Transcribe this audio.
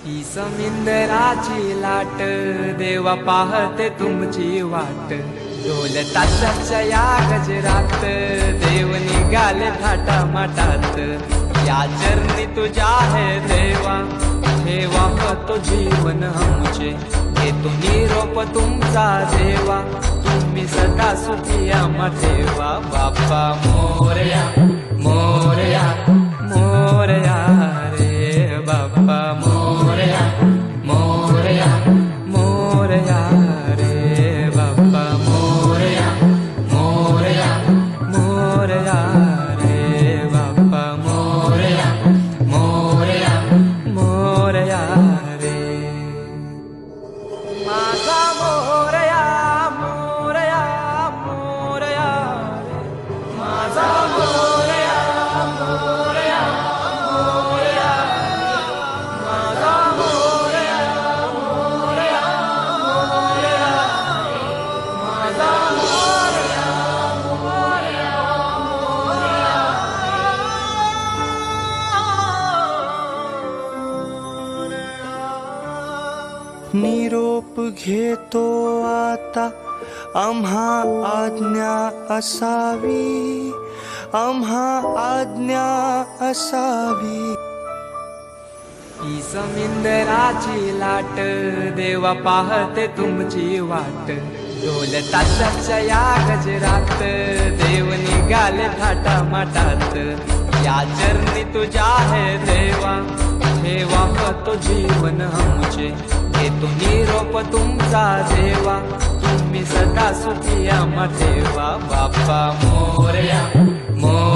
ही समिंदराची लाट देवा पाहते तुमची वाट, ढोल ताशाच्या या गजरात देव निघाले थाटा माटात. या चरणी तुझ्या है देवा, ठेवा तो जीवन हमचे, घेतो निरोप तुमचा देवा, तुम्ही सदा सुखी आम्हा ठेवा. बाप्पा मोरया मोरया मोरया रे बाप्पा मोरया मोरया मोरया रे बाप्पा मोरया मोरया मोरया रे बाप्पा मोरया मोरया मोरया रे. माझा मोरया मोरया मोरया रे, माझा मोरया मोरया मोरया, माझा मोरया मोरया मोरया, माझा मोरया मोरया मोरया. निरोप घेतो आता, आम्हा आज्ञा असावी, आम्हा आज्ञा असावी. ही समिंदराची लाट देवा पाहते तुमची वाट, ढोल ताशाच्या या गजरात देव निघाले थाटा माटात. या चरणी तुझ्या है देवा, ठेवा तो जीवन हमचे, घेतो निरोप तुमचा देवा, तुम्ही सदा सुखी आम्हा ठेवा. बाप्पा मोरया मोरया